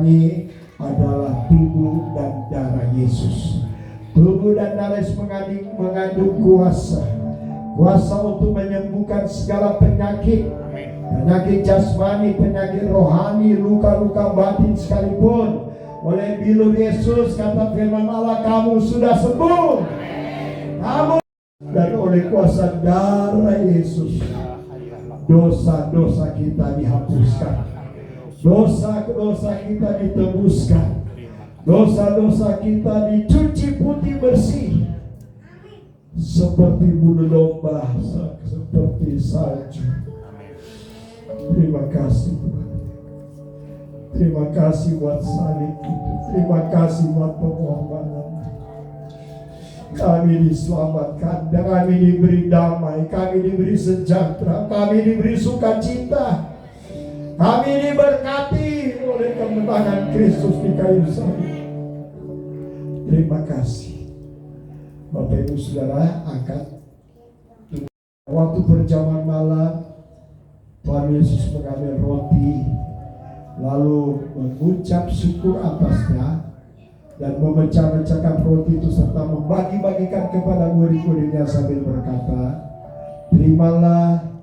kami adalah tubuh dan darah Yesus. Tubuh dan darah Yesus mengandung kuasa untuk menyembuhkan segala penyakit, penyakit jasmani, penyakit rohani, luka-luka batin sekalipun. Oleh bilur Yesus, kata firman Allah, kamu sudah sembuh. Kamu, dan oleh kuasa darah Yesus, dosa-dosa kita dihapuskan, dosa-dosa kita ditebuskan, dosa-dosa kita dicuci putih bersih, seperti bulu domba, seperti salju. Terima kasih Tuhan. Terima kasih buat salib itu. Terima kasih buat pengorbanan. Kami diselamatkan, dan kami diberi damai, kami diberi sejahtera, kami diberi sukacita, kami diberkati oleh kemenangan Kristus di kayu salib. Terima kasih. Bapak Ibu Saudara, angkat. Waktu perjamuan malam, Tuhan Yesus mengambil roti, lalu mengucap syukur atasnya, dan memecah-mecahkan roti itu serta membagi-bagikan kepada murid-muridnya sambil berkata, terimalah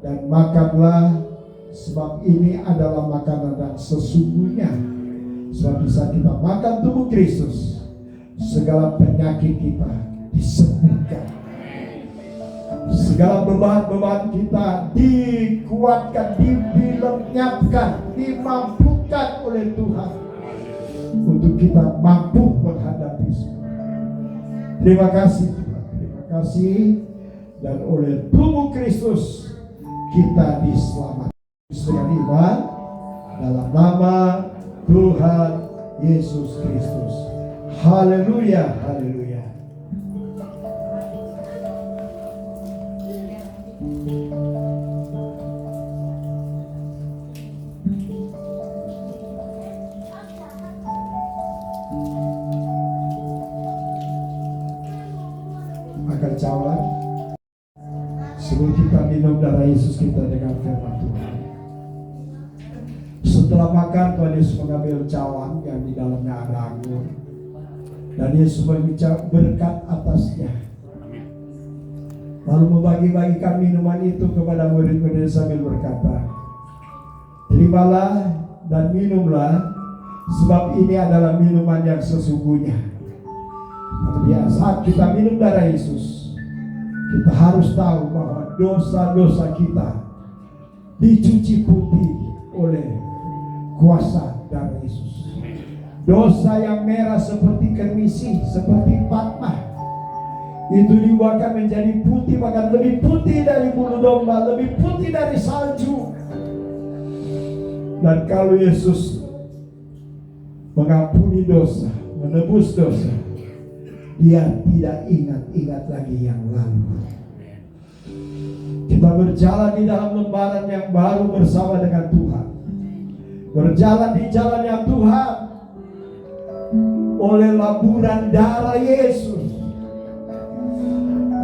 dan makanlah, sebab ini adalah makanan yang sesungguhnya. Sebab bisa kita makan tubuh Kristus, segala penyakit kita disembuhkan, segala beban-beban kita dikuatkan, dilenyapkan, dimampukan oleh Tuhan untuk kita mampu menghadapi semua. Terima kasih Tuhan, terima kasih. Dan oleh tubuh Kristus kita diselamatkan dengan iman dalam nama Tuhan Yesus Kristus. Haleluya, haleluya. Akan cawan sebelum kita minum darah Yesus kita dengan firman Tuhan. Setelah makan, Tuhan Yesus mengambil cawan yang di dalamnya ada anggur, dan Yesus berbicara berkat atasnya, lalu membagi-bagikan minuman itu kepada murid-murid sambil berkata, terimalah dan minumlah, sebab ini adalah minuman yang sesungguhnya. Saat kita minum darah Yesus, kita harus tahu bahwa dosa-dosa kita dicuci putih oleh kuasa darah Yesus. Dosa yang merah seperti kermisi, seperti patmah, itu diubahkan menjadi putih, bahkan lebih putih dari bulu domba, lebih putih dari salju. Dan kalau Yesus mengampuni dosa, menebus dosa, Dia tidak ingat-ingat lagi yang lalu. Kita berjalan di dalam lembaran yang baru bersama dengan Tuhan, berjalan di jalan yang Tuhan oleh laburan darah Yesus.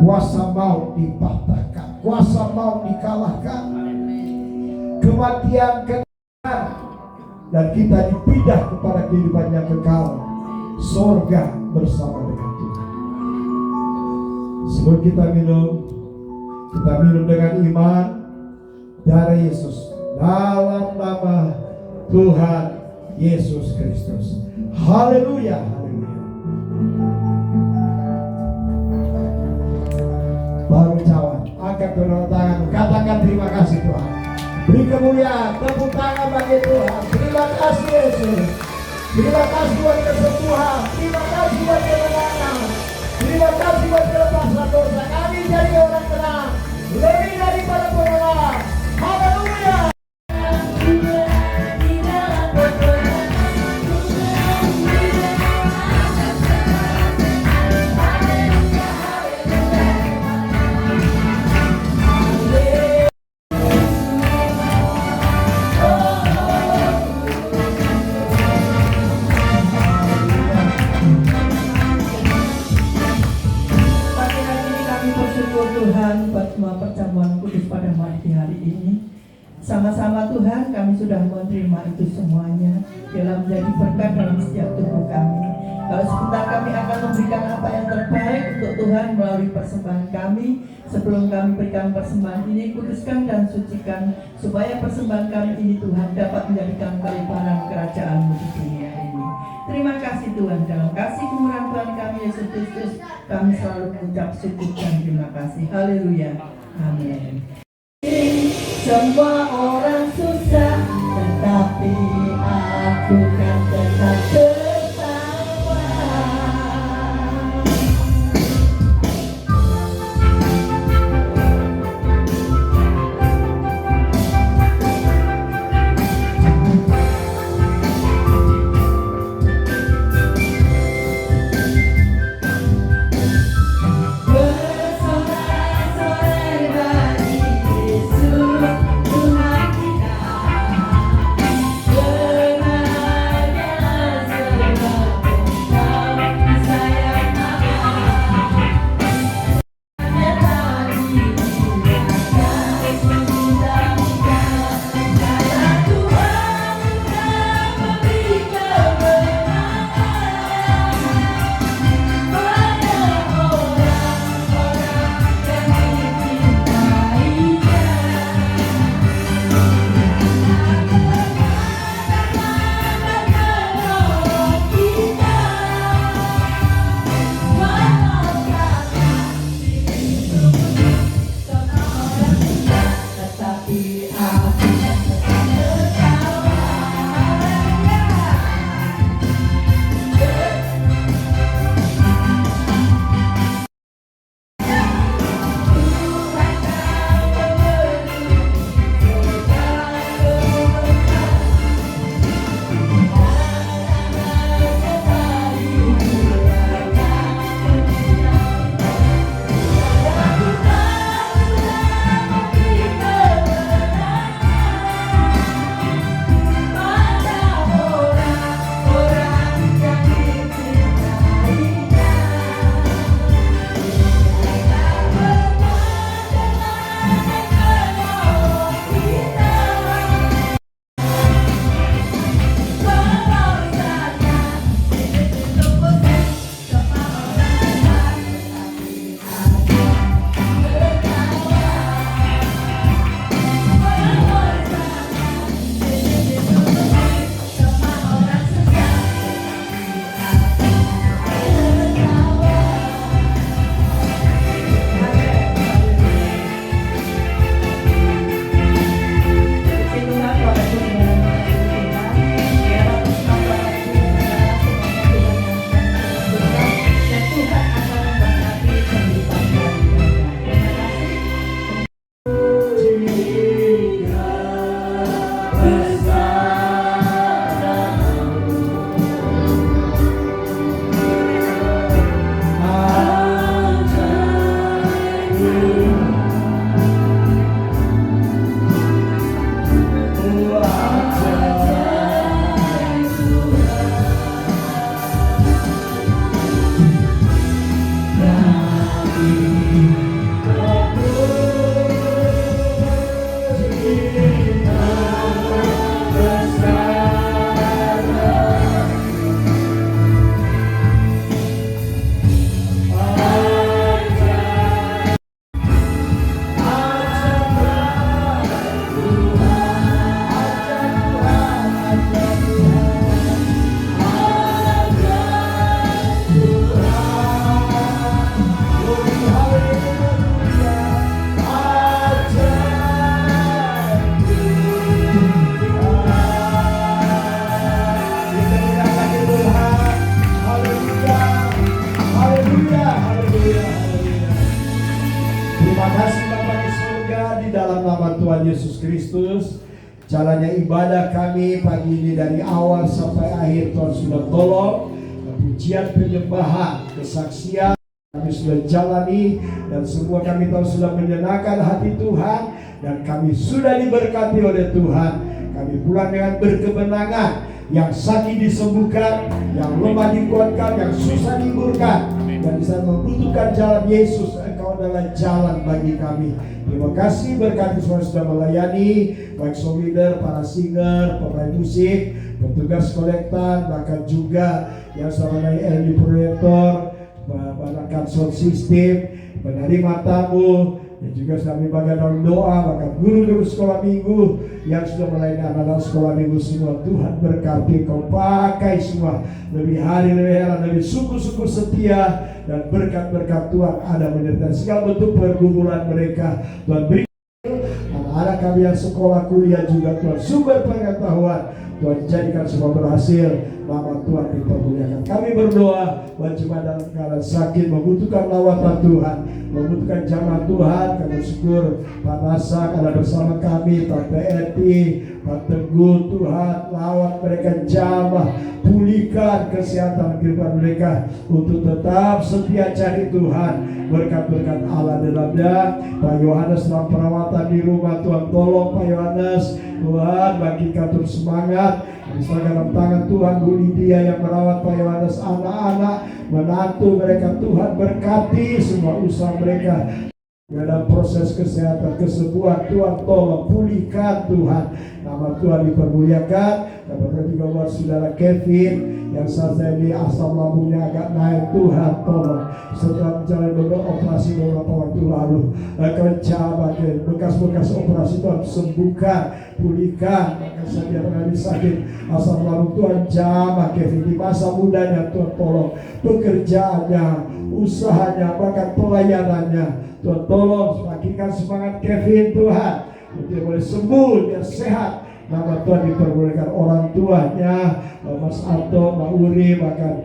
Kuasa maut dipatahkan, kuasa maut dikalahkan, kematian kekal, dan kita dipindah kepada kehidupan yang kekal, sorga bersama dengan Tuhan. Sebelum kita minum dengan iman darah Yesus dalam nama Tuhan Yesus Kristus. Haleluya, haleluya. Baru cawan, angkat kedua tangan, katakan terima kasih Tuhan. Beri kemuliaan, tepuk tangan bagi Tuhan. Terima kasih Yesus. Terima kasih buat kesembuhan. Terima kasih buat kemenangan. Terima kasih buat kelepasan dosa. Kami jadi orang tenang, lebih daripada pemenang. Haleluya. Tuhan buat semua perjamuan bersama Tuhan kami sudah menerima itu semuanya, dalam menjadi berkat dalam setiap tubuh kami. Kalau sebentar kami akan memberikan apa yang terbaik untuk Tuhan melalui persembahan kami. Sebelum kami berikan persembahan ini, kuduskan dan sucikan supaya persembahan kami ini Tuhan dapat menjadikan kelimpahan kerajaan-Mu di dunia ini. Terima kasih Tuhan, dalam kasih kemurahan Tuhan kami Yesus Kristus, kami selalu mengucap syukur dan terima kasih. Haleluya. Amin. Semua orang susah, tetapi aku kan tetap tertawa. Bersorak-sorai bagi Yesus Tuhan kita. Tuhan Yesus Kristus. Caranya ibadah kami pagi ini dari awal sampai akhir Tuhan sudah tolong. Pujian, penyembahan, kesaksian kami sudah jalani, dan semua kami tahu sudah menyenangkan hati Tuhan, dan kami sudah diberkati oleh Tuhan. Kami pulang dengan berkemenangan, yang sakit disembuhkan, yang lemah dikuatkan, yang susah dihiburkan, dan bisa membutuhkan jalan Yesus. Engkau adalah jalan bagi kami. Terima kasih berkati semua yang sudah melayani, baik song leader, para singer, pemain musik, petugas kolektan, bahkan juga yang selama ini LED proyektor, bahkan sound system, penerima tamu, dan juga kami bagian dalam doa, bahkan guru-guru sekolah minggu yang sudah melayani anak-anak sekolah minggu semua. Tuhan berkati, Kau pakai semua lebih hari, lebih heran, lebih sungguh-sungguh setia, dan berkat-berkat Tuhan ada menyertai segala bentuk pergumulan mereka. Tuhan beri anak-anak kami yang sekolah kuliah juga, Tuhan sumber pengetahuan, Tuhan jadikan semua berhasil. Nama Tuhan dipermuliakan. Kami berdoa buat jemaat dalam keadaan sakit, membutuhkan lawatan Tuhan, membutuhkan jamaah Tuhan. Kami bersyukur Pak Nasak ada bersama kami, Tante Eti, Pak Teguh. Tuhan lawat mereka, jamah, pulihkan kesehatan kehidupan mereka untuk tetap setia cari Tuhan. Berkat-berkat Allah dalamnya. Pak Yohanes dalam perawatan di rumah, Tuhan tolong Pak Yohanes, Tuhan bangkitkan terus semangat. Misalkan dalam tangan Tuhan Bu Lydia yang merawat Pak Yohanes, anak-anak, menantu mereka, Tuhan berkati semua usaha mereka. Dalam proses kesehatan, kesembuhan, Tuhan tolong pulihkan Tuhan. Nama Tuhan dipermuliakan. Dan berkati juga buat saudara Kevin yang saat ini asam lambungnya agak naik, Tuhan tolong. Setelah menjalani beberapa operasi beberapa waktu lalu, kecabat bekas-bekas operasi Tuhan sembuhkan, pulihkan. Maka saja mengalami sakit asam lambung, Tuhan jamah Kevin di masa mudanya, Tuhan tolong pekerjaannya, usahanya, bahkan pelayanannya. Tuhan tolong semakinkan semangat Kevin, Tuhan, dia boleh sembuh, dia sehat. Nama Tuhan diperbolehkan orang tuanya, Mas Arto, Mbak Uri, bahkan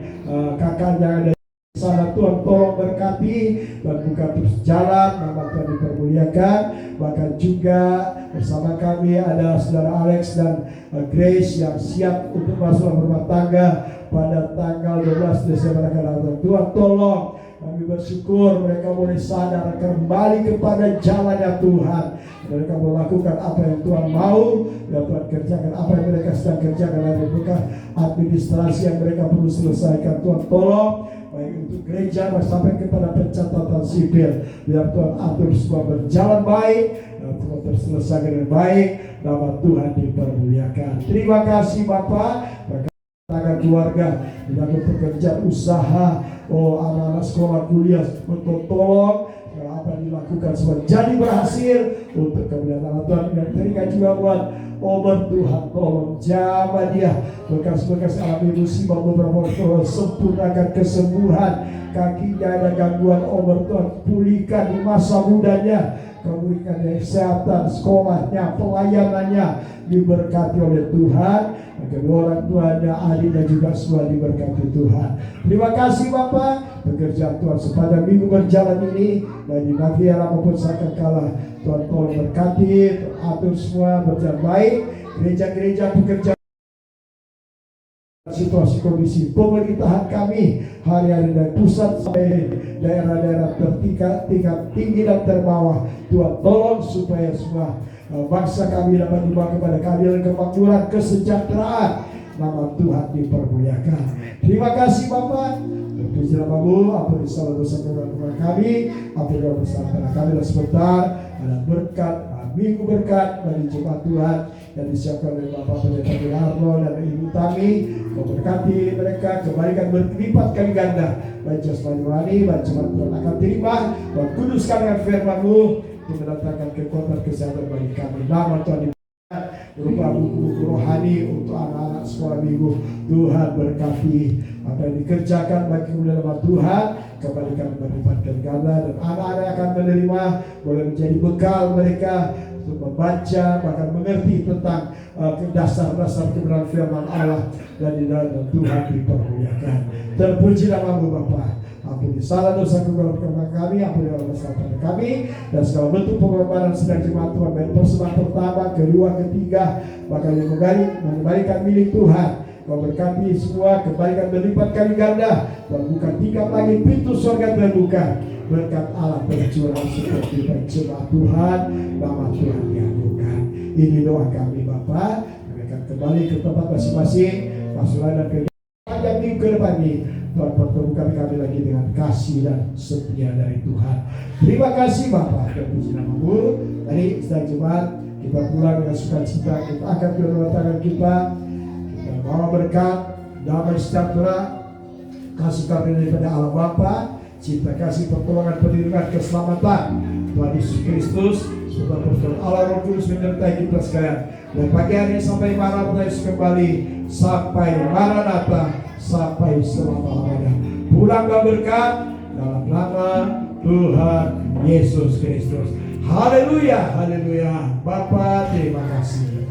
kakaknya ada di sana. Tuhan tolong berkati dan buka terus jalan. Nama Tuhan dipermuliakan. Bahkan juga bersama kami ada saudara Alex dan Grace yang siap untuk masuk rumah tangga pada tanggal 12 Desember akan datang. Tuhan tolong. Kami bersyukur mereka boleh sadar kembali kepada jalannya Tuhan. Mereka melakukan apa yang Tuhan mau, yang Tuhan kerjakan, apa yang mereka sedang kerjakan. Ada bukan administrasi yang mereka perlu selesaikan. Tuhan tolong, baik untuk gereja sampai kepada pencatatan sipil. Biar Tuhan atur semua berjalan baik dan Tuhan terselesaikan dengan baik. Nama Tuhan dipermuliakan. Terima kasih Bapak. Tangan keluarga, dilakukan pekerjaan usaha, anak-anak sekolah kuliah, untuk tolong apa yang dilakukan semua jadi berhasil untuk kemuliaan Allah Tuhan. Dan terikat juga buat obat Tuhan, tolong jamah dia bekas-bekas alami musibah beberapa waktu, sempurnakan kesembuhan kakinya, ada gangguan obat Tuhan, pulihkan di masa mudanya, keberikan kesehatan, sekolahnya, pelayanannya diberkati oleh Tuhan. Kedua orang tuanya, adiknya juga semua diberkati Tuhan. Terima kasih Bapak. Pekerjaan Tuhan sepanjang minggu berjalan ini, dari Naviera maupun Sakakala, Tuhan tolong berkati, atur semua berjalan baik. Gereja-gereja pekerjaan, situasi kondisi pemerintahan kami hari-hari dari pusat sampai daerah-daerah tingkat tinggi dan terbawah, Tuhan tolong supaya semua bangsa kami dapat dibawa kepada keadilan, kemakmuran, kesejahteraan. Nama Tuhan dipermuliakan. Terima kasih Bapak. Terpuji namamu, ampuni salah dosa kekurangan kami, ampuni dosa kami. Dan sebentar ada berkat, minggu berkat dari jemaat Tuhan yang disiapkan oleh Bapak Pendeta Wirarno dan Ibu Tami. Memberkati mereka, kembalikan berlipat kali ganda. Baik jasmani rohani, baik jemaat Tuhan akan terima dan kuduskan dengan firman-Mu untuk mendatangkan kekuatan kesehatan bagi kami. Nama Tuhan berupa buku-buku rohani untuk anak-anak sekolah minggu. Tuhan berkati apa yang dikerjakan bagi kemuliaan nama Tuhan, kembalikan berlipat kali ganda, dan anak-anak akan menerima boleh menjadi bekal mereka untuk membaca, bahkan mengerti tentang dasar-dasar kebenaran firman Allah, dan di dalam Tuhan dipermuliakan. Terpuji namamu Bapa. Ampuni salah dosa kekurangan kami, ampuni dosa kami, dan segala bentuk pengorbanan sedang jemaat Tuhan, baik persembahan pertama, kedua, ketiga, bahkan yang mengembalikan milik Tuhan. Kau berkati semua, kembalikan berlipat kali ganda, dan bukan tingkap lagi pintu surga terbuka. Berkat Allah bercurah seperti baik jemaat Tuhan, nama Tuhan diagungkan. Ini doa kami Bapa. Kami akan kembali ke tempat masing-masing, masuk dan ke panjang minggu ke depan ini. Tuhan pertemukan kami lagi dengan kasih dan setia dari Tuhan. Terima kasih Bapak, terpuji namamu. Tadi sedang jemaat kita pulang dengan sukacita, kita angkat kedua tangan kita bawa berkat, damai sejahtera, kasih karunia daripada Allah Bapa, cinta kasih pertolongan perlindungan keselamatan Tuhan Yesus Kristus serta persekutuan Allah Roh Kudus menyertai kita sekalian. Dan pagi hari ini sampai Maranatha Yesus kembali, sampai Maranatha, sampai selama-lamanya. Pulanglah berkat dalam nama Tuhan Yesus Kristus. Haleluya, haleluya. Bapa, terima kasih.